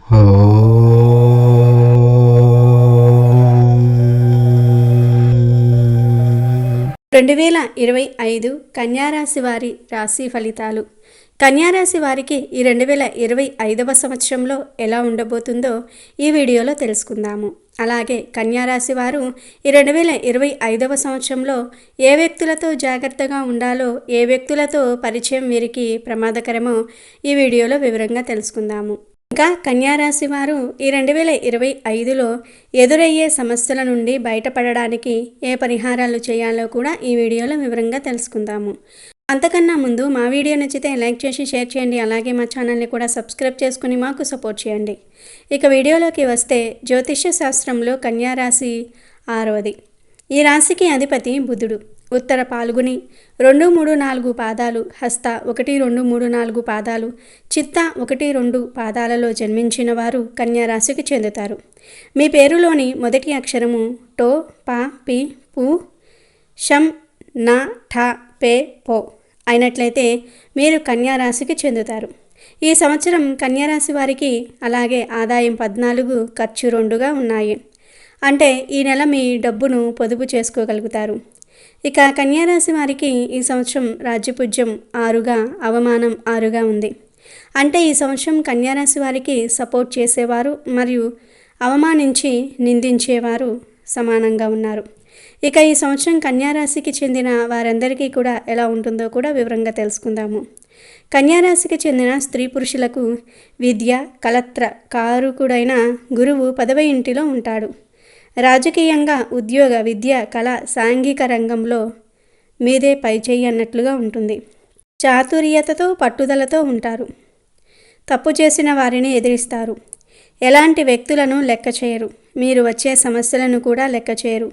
2025 కన్యారాశి వారి రాశి ఫలితాలు. కన్యారాశి వారికి ఈ 2025వ సంవత్సరంలో ఎలా ఉండబోతుందో ఈ వీడియోలో తెలుసుకుందాము. అలాగే కన్యారాశి వారు ఈ 2025వ సంవత్సరంలో ఏ వ్యక్తులతో జాగ్రత్తగా ఉండాలో, ఏ వ్యక్తులతో పరిచయం వీరికి ప్రమాదకరమో ఈ వీడియోలో వివరంగా తెలుసుకుందాము. ఇంకా కన్యారాశి వారు ఈ 2025లో ఎదురయ్యే సమస్యల నుండి బయటపడడానికి ఏ పరిహారాలు చేయాలో కూడా ఈ వీడియోలో వివరంగా తెలుసుకుందాము. అంతకన్నా ముందు మా వీడియో నచ్చితే లైక్ చేసి షేర్ చేయండి. అలాగే మా ఛానల్ని కూడా సబ్స్క్రైబ్ చేసుకుని మాకు సపోర్ట్ చేయండి. ఇక వీడియోలోకి వస్తే జ్యోతిష్య శాస్త్రంలో కన్యారాశి 6వది. ఈ రాశికి అధిపతి బుధుడు. ఉత్తర పాల్గుని 2, 3, 4 పాదాలు, హస్త 1, 2, 3, 4 పాదాలు, చిత్త 1, 2 పాదాలలో జన్మించిన వారు కన్యారాశికి చెందుతారు. మీ పేరులోని మొదటి అక్షరము టో, పా, పి, పు, షం, నా, ఠ, పే, పో అయినట్లయితే మీరు కన్యారాశికి చెందుతారు. ఈ సంవత్సరం కన్యారాశి వారికి అలాగే ఆదాయం 14, ఖర్చు 2గా ఉన్నాయి. అంటే ఈ నెల మీ డబ్బును పొదుపు చేసుకోగలుగుతారు. ఇక కన్యారాశి వారికి ఈ సంవత్సరం రాజ్యపూజ్యం 6గా, అవమానం 6గా ఉంది. అంటే ఈ సంవత్సరం కన్యారాశి వారికి సపోర్ట్ చేసేవారు మరియు అవమానించి నిందించేవారు సమానంగా ఉన్నారు. ఇక ఈ సంవత్సరం కన్యారాశికి చెందిన వారందరికీ కూడా ఎలా ఉంటుందో కూడా వివరంగా తెలుసుకుందాము. కన్యారాశికి చెందిన స్త్రీ పురుషులకు విద్య, కలత్ర కారకుడైన గురువు 10వ ఇంటిలో ఉంటాడు. రాజకీయంగా, ఉద్యోగ, విద్య, కళ, సాంఘిక రంగంలో మీదే పైచేయి అన్నట్లుగా ఉంటుంది. చాతుర్యతతో, పట్టుదలతో ఉంటారు. తప్పు చేసిన వారిని ఎదిరిస్తారు. ఎలాంటి వ్యక్తులను లెక్క చేయరు. మీరు వచ్చే సమస్యలను కూడా లెక్క చేయరు.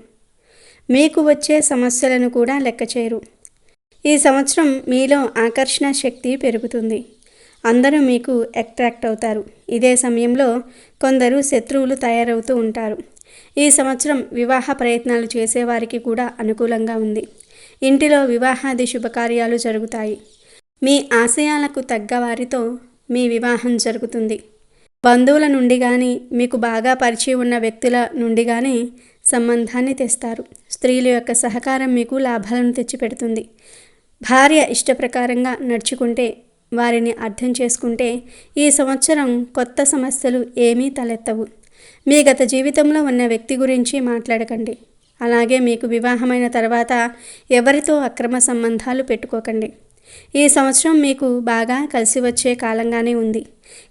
మీకు వచ్చే సమస్యలను కూడా లెక్క చేయరు. ఈ సంవత్సరం మీలో ఆకర్షణ శక్తి పెరుగుతుంది. అందరూ మీకు అట్రాక్ట్ అవుతారు. ఇదే సమయంలో కొందరు శత్రువులు తయారవుతూ ఉంటారు. ఈ సంవత్సరం వివాహ ప్రయత్నాలు చేసేవారికి కూడా అనుకూలంగా ఉంది. ఇంటిలో వివాహాది శుభకార్యాలు జరుగుతాయి. మీ ఆశయాలకు తగ్గ వారితో మీ వివాహం జరుగుతుంది. బంధువుల నుండి కానీ, మీకు బాగా పరిచయం ఉన్న వ్యక్తుల నుండి కానీ సంబంధాన్ని తెస్తారు. స్త్రీల యొక్క సహకారం మీకు లాభాలను తెచ్చిపెడుతుంది. భార్య ఇష్టప్రకారంగా నడుచుకుంటే, వారిని అర్థం చేసుకుంటే ఈ సంవత్సరం కొత్త సమస్యలు ఏమీ తలెత్తవు. మీ గత జీవితంలో ఉన్న వ్యక్తి గురించి మాట్లాడకండి. అలాగే మీకు వివాహమైన తర్వాత ఎవరితో అక్రమ సంబంధాలు పెట్టుకోకండి. ఈ సంవత్సరం మీకు బాగా కలిసి వచ్చే కాలంగానే ఉంది.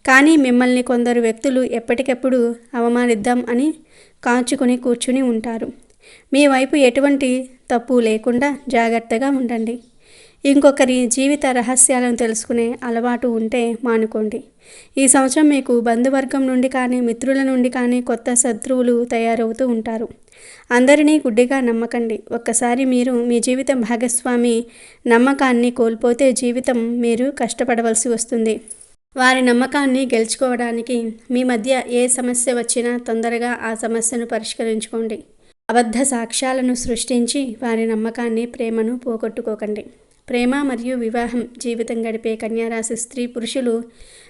కానీ మిమ్మల్ని కొందరు వ్యక్తులు ఎప్పటికెప్పుడు అవమానిద్దాం అని కాచుకొని కూర్చుని ఉంటారు. మీ వైపు ఎటువంటి తప్పు లేకుండా జాగ్రత్తగా ఉండండి. ఇంకొకరి జీవిత రహస్యాలను తెలుసుకునే అలవాటు ఉంటే మానుకోండి. ఈ సంవత్సరం మీకు బంధువర్గం నుండి కానీ, మిత్రుల నుండి కానీ కొత్త శత్రువులు తయారవుతూ ఉంటారు. అందరినీ గుడ్డిగా నమ్మకండి. ఒక్కసారి మీరు మీ జీవిత భాగస్వామి నమ్మకాన్ని కోల్పోతే జీవితం మీరు కష్టపడవలసి వస్తుంది. వారి నమ్మకాన్ని గెలుచుకోవడానికి మీ మధ్య ఏ సమస్య వచ్చినా తొందరగా ఆ సమస్యను పరిష్కరించుకోండి. అబద్ధ సాక్ష్యాలను సృష్టించి వారి నమ్మకాన్ని, ప్రేమను పోగొట్టుకోకండి. ప్రేమ మరియు వివాహం జీవితం గడిపే కన్యారాశి స్త్రీ పురుషులు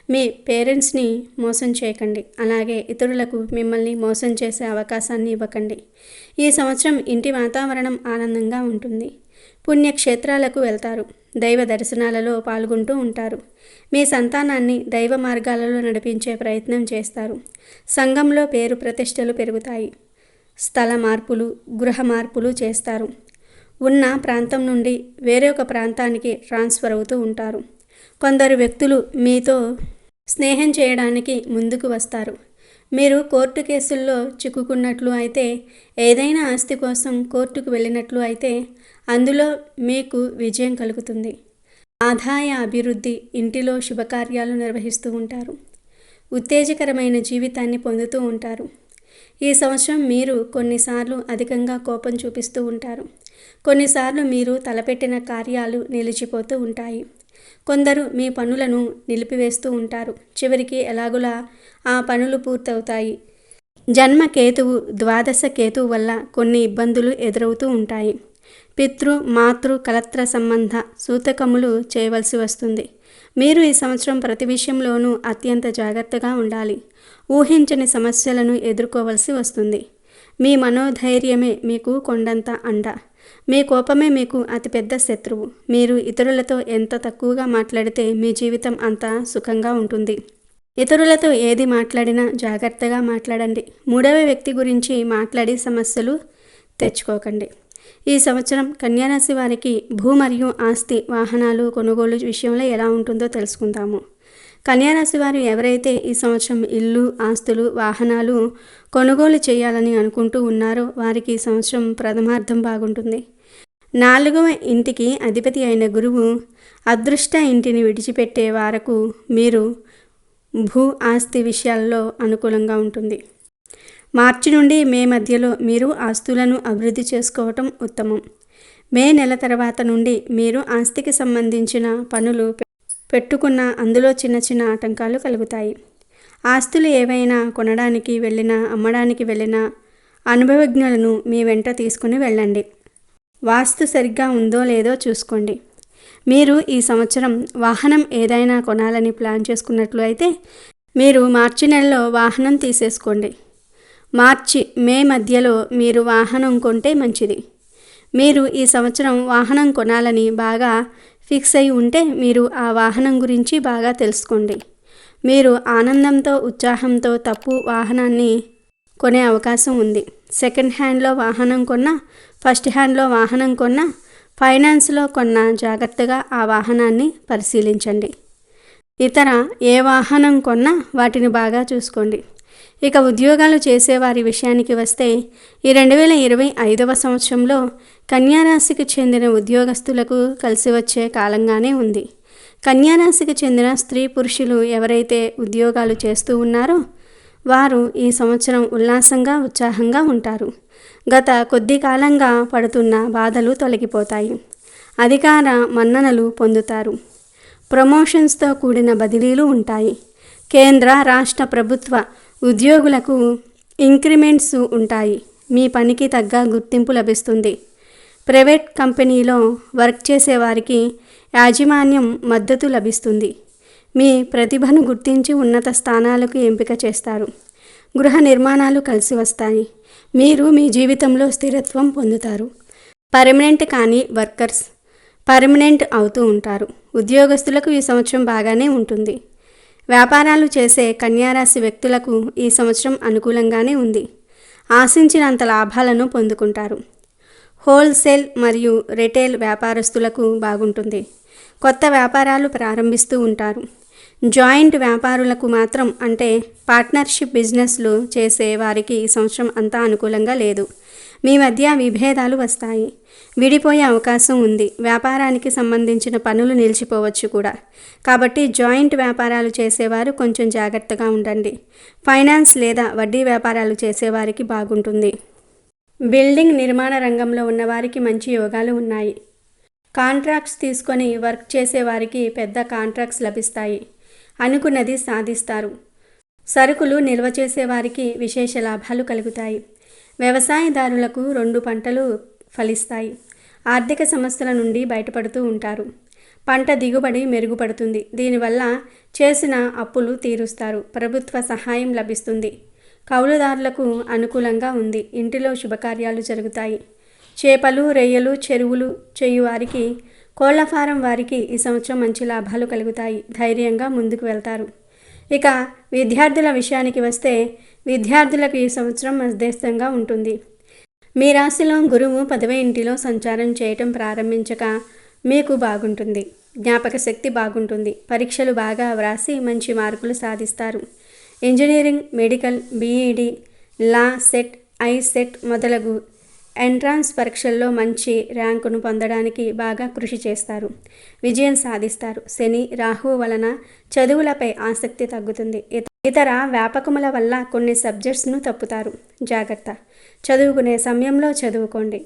మీ పేరెంట్స్ని మోసం చేయకండి. అలాగే ఇతరులకు మిమ్మల్ని మోసం చేసే అవకాశాన్ని ఇవ్వకండి. ఈ సంవత్సరం ఇంటి వాతావరణం ఆనందంగా ఉంటుంది. పుణ్యక్షేత్రాలకు వెళ్తారు. దైవ దర్శనాలలో పాల్గొంటూ ఉంటారు. మీ సంతానాన్ని దైవ మార్గాలలో నడిపించే ప్రయత్నం చేస్తారు. సంఘంలో పేరు ప్రతిష్టలు పెరుగుతాయి. స్థల మార్పులు, గృహ మార్పులు చేస్తారు. ఉన్న ప్రాంతం నుండి వేరొక ప్రాంతానికి ట్రాన్స్ఫర్ అవుతూ ఉంటారు. కొందరు వ్యక్తులు మీతో స్నేహం చేయడానికి ముందుకు వస్తారు. మీరు కోర్టు కేసుల్లో చిక్కుకున్నట్లు అయితే, ఏదైనా ఆస్తి కోసం కోర్టుకు వెళ్ళినట్లు అయితే అందులో మీకు విజయం కలుగుతుంది. ఆదాయ అభివృద్ధి, ఇంటిలో శుభకార్యాలు నిర్వహిస్తూ ఉంటారు. ఉత్తేజకరమైన జీవితాన్ని పొందుతూ ఉంటారు. ఈ సంవత్సరం మీరు కొన్నిసార్లు అధికంగా కోపం చూపిస్తూ ఉంటారు. కొన్నిసార్లు మీరు తలపెట్టిన కార్యాలు నిలిచిపోతూ ఉంటాయి. కొందరు మీ పనులను నిలిపివేస్తూ ఉంటారు. చివరికి ఎలాగులా ఆ పనులు పూర్తవుతాయి. జన్మ కేతువు, ద్వాదశ కేతువు వల్ల కొన్ని ఇబ్బందులు ఎదురవుతూ ఉంటాయి. పితృ, మాతృ, కలత్ర సంబంధ సూతకములు చేయవలసి వస్తుంది. మీరు ఈ సంవత్సరం ప్రతి విషయంలోనూ అత్యంత జాగ్రత్తగా ఉండాలి. ఊహించని సమస్యలను ఎదుర్కోవలసి వస్తుంది. మీ మనోధైర్యమే మీకు కొండంత అండ. మీ కోపమే మీకు అతిపెద్ద శత్రువు. మీరు ఇతరులతో ఎంత తక్కువగా మాట్లాడితే మీ జీవితం అంత సుఖంగా ఉంటుంది. ఇతరులతో ఏది మాట్లాడినా జాగ్రత్తగా మాట్లాడండి. మూడవ వ్యక్తి గురించి మాట్లాడి సమస్యలు తెచ్చుకోకండి. ఈ సంవత్సరం కన్యారాశి వారికి భూ మరియు ఆస్తి వాహనాలు కొనుగోలు విషయంలో ఎలా ఉంటుందో తెలుసుకుందాము. కన్యారాశి వారు ఎవరైతే ఈ సంవత్సరం ఇల్లు, ఆస్తులు, వాహనాలు కొనుగోలు చేయాలని అనుకుంటూ ఉన్నారో వారికి ఈ సంవత్సరం ప్రథమార్థం బాగుంటుంది. 4వ ఇంటికి అధిపతి అయిన గురువు అదృష్ట ఇంటిని విడిచిపెట్టే వరకు మీరు భూ ఆస్తి విషయాల్లో అనుకూలంగా ఉంటుంది. మార్చి నుండి మే మధ్యలో మీరు ఆస్తులను అభివృద్ధి చేసుకోవటం ఉత్తమం. మే నెల తర్వాత నుండి మీరు ఆస్తికి సంబంధించిన పనులు పెట్టుకున్న అందులో చిన్న చిన్న ఆటంకాలు కలుగుతాయి. ఆస్తులు ఏవైనా కొనడానికి వెళ్ళినా అమ్మడానికి వెళ్ళినా అనుభవజ్ఞులను మీ వెంట తీసుకుని వెళ్ళండి. వాస్తు సరిగ్గా ఉందో లేదో చూసుకోండి. మీరు ఈ సంవత్సరం వాహనం ఏదైనా కొనాలని ప్లాన్ చేసుకున్నట్లు అయితే మీరు మార్చి నెలలో వాహనం తీసేసుకోండి. మే మధ్యలో మీరు వాహనం కొంటే మంచిది. మీరు ఈ సంవత్సరం వాహనం కొనాలని బాగా ఫిక్స్ అయి ఉంటే మీరు ఆ వాహనం గురించి బాగా తెలుసుకోండి. మీరు ఆనందంతో ఉత్సాహంతో తప్పు వాహనాన్ని కొనే అవకాశం ఉంది. సెకండ్ హ్యాండ్లో వాహనం కొన్నా, ఫస్ట్ హ్యాండ్లో వాహనం కొన్నా, ఫైనాన్స్లో కొన్నా జాగ్రత్తగా ఆ వాహనాన్ని పరిశీలించండి. ఇతర ఏ వాహనం కొన్నా వాటిని బాగా చూసుకోండి. ఇక ఉద్యోగాలు చేసేవారి విషయానికి వస్తే ఈ 2025వ సంవత్సరంలో కన్యారాశికి చెందిన ఉద్యోగస్తులకు కలిసి వచ్చే కాలంగానే ఉంది. కన్యారాశికి చెందిన స్త్రీ పురుషులు ఎవరైతే ఉద్యోగాలు చేస్తూ ఉన్నారో వారు ఈ సంవత్సరం ఉల్లాసంగా ఉత్సాహంగా ఉంటారు. గత కొద్ది కాలంగా పడుతున్న బాధలు తొలగిపోతాయి. అధికార మన్ననలు పొందుతారు. ప్రమోషన్స్తో కూడిన బదిలీలు ఉంటాయి. కేంద్ర రాష్ట్ర ప్రభుత్వ ఉద్యోగులకు ఇంక్రిమెంట్స్ ఉంటాయి. మీ పనికి తగ్గ గుర్తింపు లభిస్తుంది. ప్రైవేట్ కంపెనీలో వర్క్ చేసే వారికి యాజమాన్యం మద్దతు లభిస్తుంది. మీ ప్రతిభను గుర్తించి ఉన్నత స్థానాలకు ఎంపిక చేస్తారు. గృహ నిర్మాణాలు కలిసి వస్తాయి. మీరు మీ జీవితంలో స్థిరత్వం పొందుతారు. పర్మనెంట్ కాని వర్కర్స్ పర్మనెంట్ అవుతూ ఉంటారు. ఉద్యోగస్తులకు ఈ సంవత్సరం బాగానే ఉంటుంది. వ్యాపారాలు చేసే కన్యారాశి వ్యక్తులకు ఈ సంవత్సరం అనుకూలంగానే ఉంది. ఆశించినంత లాభాలను పొందుకుంటారు. హోల్సేల్ మరియు రిటైల్ వ్యాపారస్తులకు బాగుంటుంది. కొత్త వ్యాపారాలు ప్రారంభిస్తూ ఉంటారు. జాయింట్ వ్యాపారులకు మాత్రం అంటే పార్ట్నర్షిప్ బిజినెస్లు చేసే వారికి ఈ సంవత్సరం అంతా అనుకూలంగా లేదు. మీ మధ్య విభేదాలు వస్తాయి. విడిపోయే అవకాశం ఉంది. వ్యాపారానికి సంబంధించిన పనులు నిలిచిపోవచ్చు కూడా. కాబట్టి జాయింట్ వ్యాపారాలు చేసేవారు కొంచెం జాగ్రత్తగా ఉండండి. ఫైనాన్స్ లేదా వడ్డీ వ్యాపారాలు చేసేవారికి బాగుంటుంది. బిల్డింగ్ నిర్మాణ రంగంలో ఉన్నవారికి మంచి యోగాలు ఉన్నాయి. కాంట్రాక్ట్స్ తీసుకొని వర్క్ చేసేవారికి పెద్ద కాంట్రాక్ట్స్ లభిస్తాయి. అనుకున్నది సాధిస్తారు. సరుకులు నిల్వ చేసేవారికి విశేష లాభాలు కలుగుతాయి. వ్యవసాయదారులకు 2 పంటలు ఫలిస్తాయి. ఆర్థిక సమస్యల నుండి బయటపడుతూ ఉంటారు. పంట దిగుబడి మెరుగుపడుతుంది. దీనివల్ల చేసిన అప్పులు తీరుస్తారు. ప్రభుత్వ సహాయం లభిస్తుంది. కౌలుదారులకు అనుకూలంగా ఉంది. ఇంటిలో శుభకార్యాలు జరుగుతాయి. చేపలు, రొయ్యలు, చెరువులు చేయువారికి, కోళ్ల ఫారం వారికి ఈ సంవత్సరం మంచి లాభాలు కలుగుతాయి. ధైర్యంగా ముందుకు వెళ్తారు. ఇక విద్యార్థుల విషయానికి వస్తే విద్యార్థులకు ఈ సంవత్సరం మధ్యస్థంగా ఉంటుంది. మీ రాశిలో గురువు 10వ ఇంటిలో సంచారం చేయటం ప్రారంభించక మీకు బాగుంటుంది. జ్ఞాపక శక్తి బాగుంటుంది. పరీక్షలు బాగా వ్రాసి మంచి మార్కులు సాధిస్తారు. ఇంజనీరింగ్, మెడికల్, బీఈడి, లా, సెట్, ఐసెట్ మొదలగు ఎంట్రాన్స్ పరీక్షల్లో మంచి ర్యాంకును పొందడానికి బాగా కృషి చేస్తారు. విజయం సాధిస్తారు. శని, రాహువు వలన చదువులపై ఆసక్తి తగ్గుతుంది. ఇతర వ్యాపకముల వల్ల కొన్ని సబ్జెక్ట్స్ను తప్పుతారు. జాగ్రత్త. చదువుకునే సమయంలో చదువుకోండి.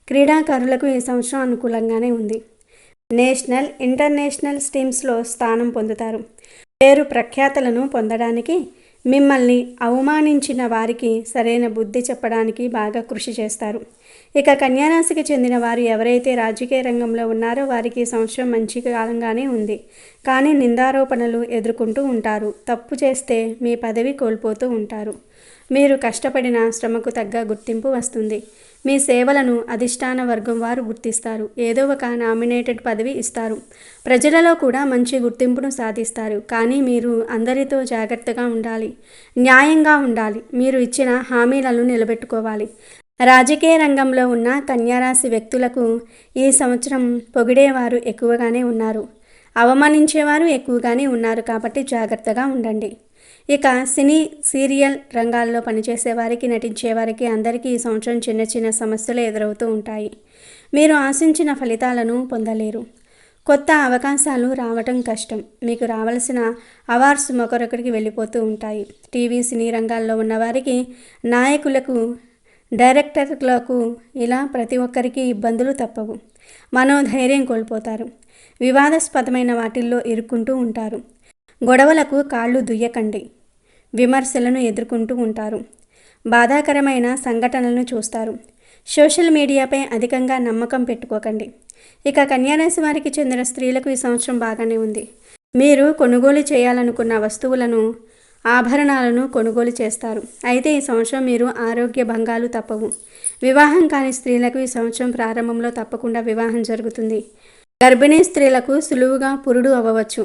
క్రీడాకారులకు ఈ సంవత్సరం అనుకూలంగానే ఉంది. నేషనల్, ఇంటర్నేషనల్ స్ట్రీమ్స్లో స్థానం పొందుతారు. పేరు ప్రఖ్యాతలను పొందడానికి మిమ్మల్ని అవమానించిన వారికి సరైన బుద్ధి చెప్పడానికి బాగా కృషి చేస్తారు. ఇక కన్యారాశికి చెందిన వారు ఎవరైతే రాజకీయ రంగంలో ఉన్నారో వారికి ఈ సంవత్సరం మంచి కాలంగానే ఉంది. కానీ నిందారోపణలు ఎదుర్కొంటూ ఉంటారు. తప్పు చేస్తే మీ పదవి కోల్పోతూ ఉంటారు. మీరు కష్టపడిన శ్రమకు తగ్గ గుర్తింపు వస్తుంది. మీ సేవలను అధిష్టాన వర్గం వారు గుర్తిస్తారు. ఏదో ఒక నామినేటెడ్ పదవి ఇస్తారు. ప్రజలలో కూడా మంచి గుర్తింపును సాధిస్తారు. కానీ మీరు అందరితో జాగ్రత్తగా ఉండాలి, న్యాయంగా ఉండాలి. మీరు ఇచ్చిన హామీలను నిలబెట్టుకోవాలి. రాజకీయ రంగంలో ఉన్న కన్యారాశి వ్యక్తులకు ఈ సంవత్సరం పొగిడేవారు ఎక్కువగానే ఉన్నారు, అవమానించేవారు ఎక్కువగానే ఉన్నారు. కాబట్టి జాగ్రత్తగా ఉండండి. ఇక సినీ సీరియల్ రంగాల్లో పనిచేసే వారికి, నటించే వారికి అందరికీ ఈ సంవత్సరం చిన్న చిన్న సమస్యలు ఎదురవుతూ ఉంటాయి. మీరు ఆశించిన ఫలితాలను పొందలేరు. కొత్త అవకాశాలు రావటం కష్టం. మీకు రావాల్సిన అవార్డ్స్ మరొకరికి వెళ్ళిపోతూ ఉంటాయి. టీవీ సినీ రంగాల్లో ఉన్నవారికి, నాయకులకు, డైరెక్టర్లకు ఇలా ప్రతి ఒక్కరికి ఇబ్బందులు తప్పవు. మనోధైర్యం కోల్పోతారు. వివాదాస్పదమైన వాటిల్లో ఇరుక్కుంటూ ఉంటారు. గొడవలకు కాళ్ళు దుయ్యకండి. విమర్శలను ఎదుర్కొంటూ ఉంటారు. బాధాకరమైన సంఘటనలను చూస్తారు. సోషల్ మీడియాపై అధికంగా నమ్మకం పెట్టుకోకండి. ఇక కన్యారాశి వారికి చెందిన స్త్రీలకు ఈ సంవత్సరం బాగానే ఉంది. మీరు కొనుగోలు చేయాలనుకున్న వస్తువులను, ఆభరణాలను కొనుగోలు చేస్తారు. అయితే ఈ సంవత్సరం మీరు ఆరోగ్య భంగాలు తప్పవు. వివాహం కాని స్త్రీలకు ఈ సంవత్సరం ప్రారంభంలో తప్పకుండా వివాహం జరుగుతుంది. గర్భిణీ స్త్రీలకు సులువుగా పురుడు అవ్వవచ్చు.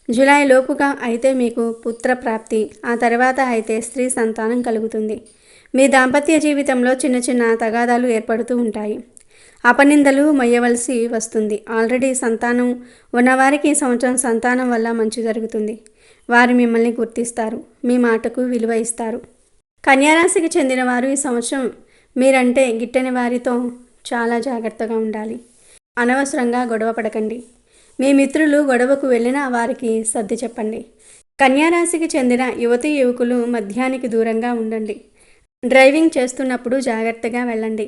జూలై లోపుగా అయితే మీకు పుత్ర ప్రాప్తి, ఆ తర్వాత అయితే స్త్రీ సంతానం కలుగుతుంది. మీ దాంపత్య జీవితంలో చిన్న చిన్న తగాదాలు ఏర్పడుతూ ఉంటాయి. అపనిందలు మొయ్యవలసి వస్తుంది. ఆల్రెడీ సంతానం ఉన్నవారికి ఈ సంవత్సరం సంతానం వల్ల మంచి జరుగుతుంది. వారు మిమ్మల్ని గుర్తిస్తారు. మీ మాటకు విలువ ఇస్తారు. కన్యారాశికి చెందిన వారు ఈ సంవత్సరం మీరంటే గిట్టని వారితో చాలా జాగ్రత్తగా ఉండాలి. అనవసరంగా గొడవ పడకండి. మీ మిత్రులు గొడవకు వెళ్ళినా వారికి సర్ది చెప్పండి. కన్యారాశికి చెందిన యువతీ యువకులు మద్యానికి దూరంగా ఉండండి. డ్రైవింగ్ చేస్తున్నప్పుడు జాగ్రత్తగా వెళ్ళండి.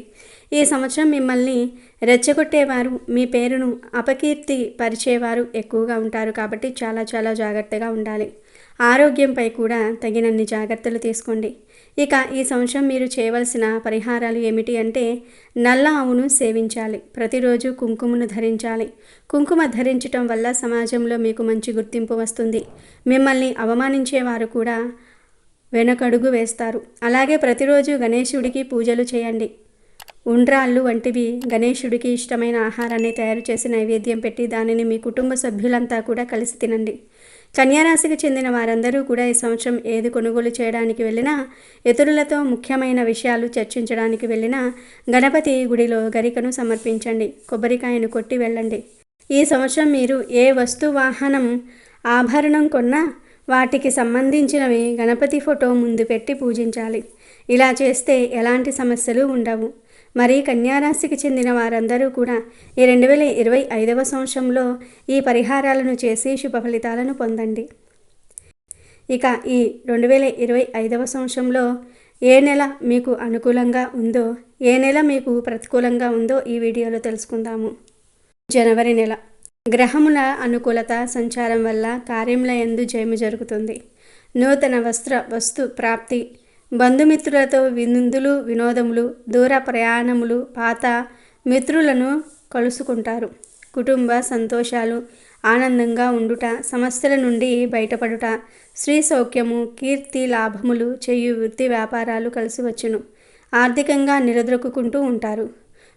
ఈ సంవత్సరం మిమ్మల్ని రెచ్చగొట్టేవారు, మీ పేరును అపకీర్తి పరిచేవారు ఎక్కువగా ఉంటారు. కాబట్టి చాలా జాగ్రత్తగా ఉండాలి. ఆరోగ్యంపై కూడా తగినన్ని జాగ్రత్తలు తీసుకోండి. ఇక ఈ సంవత్సరం మీరు చేయవలసిన పరిహారాలు ఏమిటి అంటే, నల్ల ఆవును సేవించాలి. ప్రతిరోజు కుంకుమను ధరించాలి. కుంకుమ ధరించటం వల్ల సమాజంలో మీకు మంచి గుర్తింపు వస్తుంది. మిమ్మల్ని అవమానించేవారు కూడా వెనకడుగు వేస్తారు. అలాగే ప్రతిరోజు గణేశుడికి పూజలు చేయండి. ఉండ్రాళ్ళు వంటివి గణేశుడికి ఇష్టమైన ఆహారాన్ని తయారు చేసి నైవేద్యం పెట్టి దానిని మీ కుటుంబ సభ్యులంతా కూడా కలిసి తినండి. కన్యారాశికి చెందిన వారందరూ కూడా ఈ సంవత్సరం ఏది కొనుగోలు చేయడానికి వెళ్ళినా, ఇతరులతో ముఖ్యమైన విషయాలు చర్చించడానికి వెళ్ళినా గణపతి గుడిలో గరికను సమర్పించండి. కొబ్బరికాయను కొట్టి వెళ్ళండి. ఈ సంవత్సరం మీరు ఏ వస్తు, వాహనం, ఆభరణం కొన్నా వాటికి సంబంధించినవి గణపతి ఫోటో ముందు పెట్టి పూజించాలి. ఇలా చేస్తే ఎలాంటి సమస్యలు ఉండవు. మరి కన్యారాశికి చెందిన వారందరూ కూడా ఈ 2025వ సంవత్సరంలో ఈ పరిహారాలను చేసి శుభ ఫలితాలను పొందండి. ఇక ఈ 2025వ సంవత్సరంలో ఏ నెల మీకు అనుకూలంగా ఉందో, ఏ నెల మీకు ప్రతికూలంగా ఉందో ఈ వీడియోలో తెలుసుకుందాము. జనవరి నెల. గ్రహముల అనుకూలత సంచారం వల్ల కార్యములందు జయము జరుగుతుంది. నూతన వస్తు ప్రాప్తి, బంధుమిత్రులతో విందులు, వినోదములు, దూర ప్రయాణములు, పాత మిత్రులను కలుసుకుంటారు. కుటుంబ సంతోషాలు, ఆనందంగా ఉండుట, సమస్యల నుండి బయటపడుట, స్త్రీ సౌఖ్యము, కీర్తి, లాభములు, చేయు వృత్తి వ్యాపారాలు కలిసి వచ్చును. ఆర్థికంగా నిలదొక్కుంటూ ఉంటారు.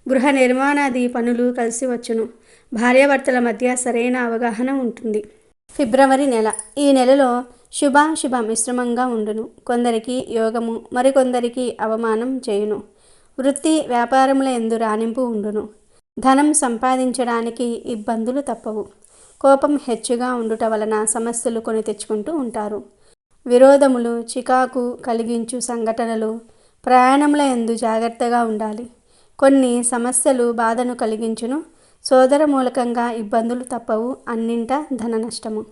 గృహ నిర్మాణాది పనులు కలిసి వచ్చును. భార్యాభర్తల మధ్య సరైన అవగాహన ఉంటుంది. ఫిబ్రవరి నెల. ఈ నెలలో శుభ మిశ్రమంగా ఉండును. కొందరికి యోగము, మరికొందరికి అవమానం చేయును. వృత్తి వ్యాపారముల యందు రాణింపు ఉండును. ధనం సంపాదించడానికి ఇబ్బందులు తప్పవు. కోపం హెచ్చుగా ఉండుట వలన సమస్యలు కొని తెచ్చుకుంటూ ఉంటారు. విరోధములు, చికాకు కలిగించు సంఘటనలు, ప్రయాణముల యందు జాగ్రత్తగా ఉండాలి. కొన్ని సమస్యలు బాధను కలిగించును. సోదర మూలకంగా ఇబ్బందులు తప్పవు. అన్నింట ధన నష్టము.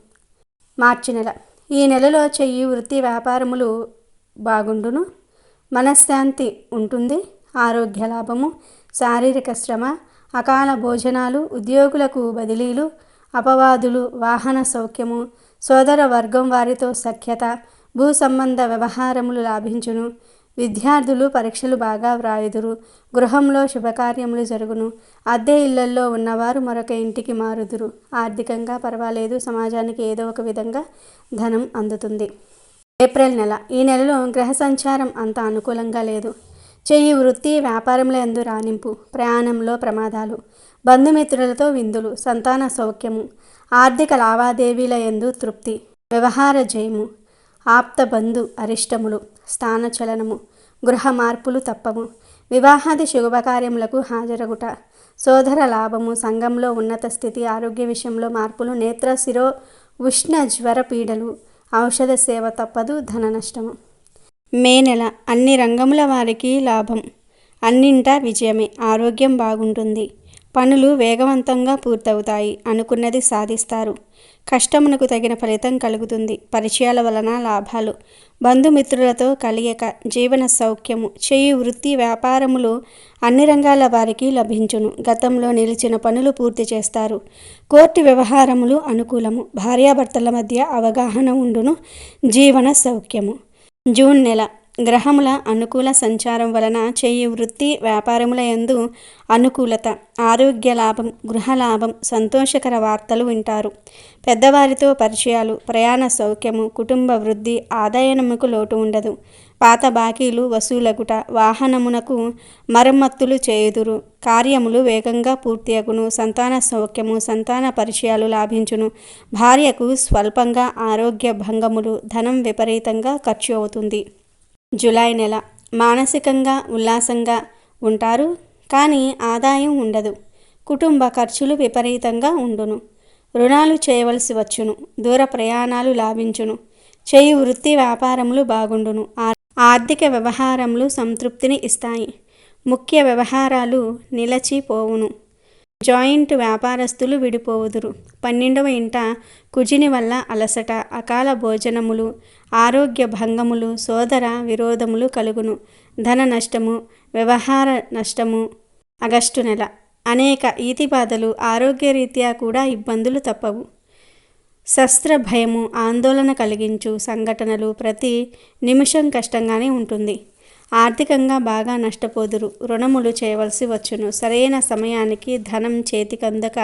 మార్చి నెల. ఈ నెలలో చెయ్యి వృత్తి వ్యాపారములు బాగుండును. మనశ్శాంతి ఉంటుంది. ఆరోగ్య లాభము, శారీరక శ్రమ, అకాల భోజనాలు, ఉద్యోగులకు బదిలీలు, అపవాదులు, వాహన సౌఖ్యము, సోదర వర్గం వారితో సఖ్యత, భూ సంబంధ వ్యవహారములు లాభించును. విద్యార్థులు పరీక్షలు బాగా వ్రాయుదురు. గృహంలో శుభకార్యములు జరుగును. అద్దె ఇళ్లల్లో ఉన్నవారు మరొక ఇంటికి మారుదురు. ఆర్థికంగా పర్వాలేదు. సమాజానికి ఏదో ఒక విధంగా ధనం అందుతుంది. ఏప్రిల్ నెల. ఈ నెలలో గ్రహ సంచారం అంత అనుకూలంగా లేదు. చెయ్యి వృత్తి వ్యాపారముల యందు రాణింపు. ప్రయాణంలో ప్రమాదాలు. బంధుమిత్రులతో విందులు. సంతాన సౌఖ్యము. ఆర్థిక లావాదేవీల యందు తృప్తి. వ్యవహార జయము. ఆప్త బంధు అరిష్టములు. స్థానచలనము. గృహ మార్పులు తప్పవు. వివాహాది శుభకార్యములకు హాజరగుట. సోదర లాభము. సంఘంలో ఉన్నత స్థితి. ఆరోగ్య విషయంలో మార్పులు. నేత్ర శిరో ఉష్ణ జ్వర పీడలు. ఔషధ సేవ తప్పదు. ధన నష్టము. మే నెల. అన్ని రంగముల వారికి లాభం. అన్నింటా విజయమే. ఆరోగ్యం బాగుంటుంది. పనులు వేగవంతంగా పూర్తవుతాయి. అనుకున్నది సాధిస్తారు. కష్టమునకు తగిన ఫలితం కలుగుతుంది. పరిచయాల వలన లాభాలు. బంధుమిత్రులతో కలియక. జీవన సౌఖ్యము. చెయ్యి వృత్తి వ్యాపారములు అన్ని రంగాల వారికి లభించును. గతంలో నిలిచిన పనులు పూర్తి చేస్తారు. కోర్టు వ్యవహారములు అనుకూలము. భార్యాభర్తల మధ్య అవగాహన ఉండును. జీవన సౌఖ్యము. జూన్ నెల. గ్రహముల అనుకూల సంచారం వలన చెయ్యి వృత్తి వ్యాపారముల యందు అనుకూలత. ఆరోగ్య లాభం. గృహలాభం. సంతోషకర వార్తలు వింటారు. పెద్దవారితో పరిచయాలు. ప్రయాణ సౌఖ్యము. కుటుంబ వృద్ధి. ఆదాయమునకు లోటు ఉండదు. పాత బాకీలు వసూలగుట. వాహనమునకు మరమ్మతులు చేయుదురు. కార్యములు వేగంగా పూర్తియగును. సంతాన సౌఖ్యము. సంతాన పరిచయాలు లాభించును. భార్యకు స్వల్పంగా ఆరోగ్య భంగములు. ధనం విపరీతంగా ఖర్చు అవుతుంది. జూలై నెల. మానసికంగా ఉల్లాసంగా ఉంటారు. కానీ ఆదాయం ఉండదు. కుటుంబ ఖర్చులు విపరీతంగా ఉండును. రుణాలు చేయవలసి వచ్చును. దూర ప్రయాణాలు లాభించును. చెయ్యి వృత్తి వ్యాపారములు బాగుండును. ఆర్థిక వ్యవహారములు సంతృప్తిని ఇస్తాయి. ముఖ్య వ్యవహారాలు నిలచిపోవును. జాయింట్ వ్యాపారస్తులు విడిపోవుదురు. 12వ ఇంట కుజిని వల్ల అలసట. అకాల భోజనములు. ఆరోగ్య భంగములు. సోదర విరోధములు కలుగును. ధన నష్టము. వ్యవహార నష్టము. ఆగస్టు నెల. అనేక ఈతిబాధలు. ఆరోగ్యరీత్యా కూడా ఇబ్బందులు తప్పవు. శస్త్ర భయము. ఆందోళన కలిగించు సంఘటనలు. ప్రతి నిమిషం కష్టంగానే ఉంటుంది. ఆర్థికంగా బాగా నష్టపోదురు. రుణములు చేయవలసి వచ్చును. సరైన సమయానికి ధనం చేతికందక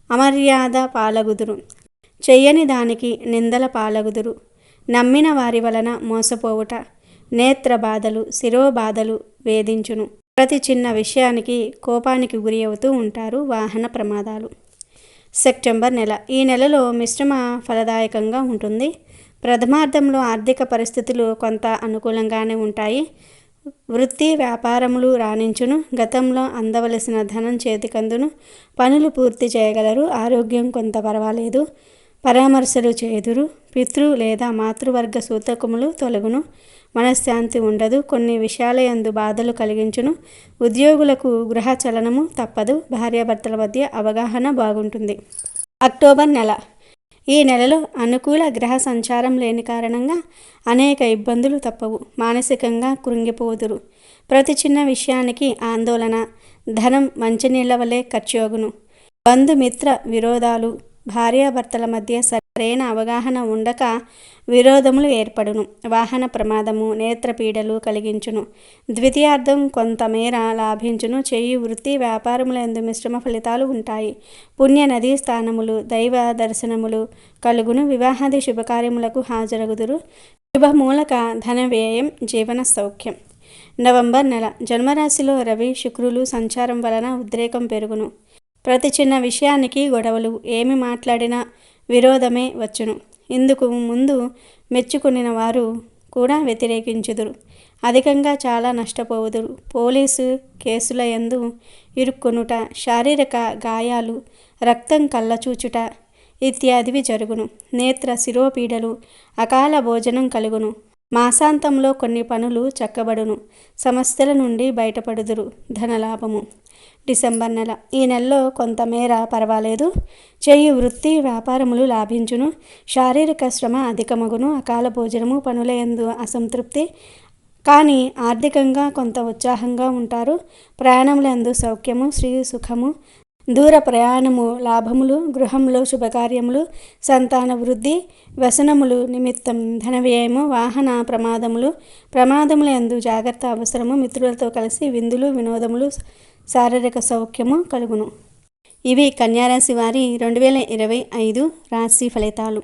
అమర్యాద పాలగుదురు. చెయ్యని దానికి నిందల పాలగుదురు. నమ్మిన వారి వలన మోసపోవుట. నేత్ర బాధలు. శిరోబాధలు వేధించును. ప్రతి చిన్న విషయానికి కోపానికి గురి అవుతూ ఉంటారు. వాహన ప్రమాదాలు. సెప్టెంబర్ నెల. ఈ నెలలో మిశ్రమ ఫలదాయకంగా ఉంటుంది. ప్రథమార్థంలో ఆర్థిక పరిస్థితులు కొంత అనుకూలంగానే ఉంటాయి. వృత్తి వ్యాపారములు రాణించును. గతంలో అందవలసిన ధనం చేతికందును. పనులు పూర్తి చేయగలరు. ఆరోగ్యం కొంత పర్వాలేదు. పరామర్శలు చేయుదురు. పితృ లేదా మాతృవర్గ సూతకములు తొలగును. మనశ్శాంతి ఉండదు. కొన్ని విషయాలయందు బాధలు కలిగించును. ఉద్యోగులకు గృహ చలనము తప్పదు. భార్యాభర్తల మధ్య అవగాహన బాగుంటుంది. అక్టోబర్ నెల. ఈ నెలలో అనుకూల గ్రహ సంచారం లేని కారణంగా అనేక ఇబ్బందులు తప్పవు. మానసికంగా కృంగిపోదురు. ప్రతి చిన్న విషయానికి ఆందోళన. ధనం మంచినీళ్ల వలె ఖర్చుయగును. బంధుమిత్ర విరోధాలు. భార్యాభర్తల మధ్య సరైన అవగాహన ఉండక విరోధములు ఏర్పడును. వాహన ప్రమాదము. నేత్రపీడలు కలిగించును. ద్వితీయార్థం కొంతమేర లాభించును. చెయ్యి వృత్తి వ్యాపారములందు మిశ్రమ ఫలితాలు ఉంటాయి. పుణ్య నదీ స్థానములు. దైవ దర్శనములు కలుగును. వివాహాది శుభకార్యములకు హాజరగుదురు. శుభమూలక ధన వ్యయం. జీవన సౌఖ్యం. నవంబర్ నెల. జన్మరాశిలో రవి శుక్రులు సంచారం వలన ఉద్రేకం పెరుగును. ప్రతి చిన్న విషయానికి గొడవలు. ఏమి మాట్లాడినా విరోధమే వచ్చును. ఇందుకు ముందు మెచ్చుకునిన వారు కూడా వ్యతిరేకించుదురు. అధికంగా చాలా నష్టపోవుదురు. పోలీసు కేసుల యందు ఇరుక్కొనుట. శారీరక గాయాలు. రక్తం కళ్ళచూచుట ఇత్యాదివి జరుగును. నేత్ర శిరోపీడలు. అకాల భోజనం కలుగును. మాసాంతంలో కొన్ని పనులు చక్కబడును. సమస్యల నుండి బయటపడుదురు. ధనలాభము. డిసెంబర్ నెల. ఈ నెలలో కొంతమేర పర్వాలేదు. చెయ్యి వృత్తి వ్యాపారములు లాభించును. శారీరక శ్రమ అధికమగును. అకాల భోజనము. పనుల యందు అసంతృప్తి. కానీ ఆర్థికంగా కొంత ఉత్సాహంగా ఉంటారు. ప్రయాణములందు సౌఖ్యము. శ్రీ సుఖము. దూర ప్రయాణము, లాభములు, గృహంలో శుభకార్యములు, సంతాన వృద్ధి, వ్యసనములు నిమిత్తం ధన వ్యయము, వాహన ప్రమాదముల యందు జాగ్రత్త అవసరము, మిత్రులతో కలిసి విందులు, వినోదములు, శారీరక సౌఖ్యము కలుగును. ఇవి కన్యారాశి వారి 2025 రాశి ఫలితాలు.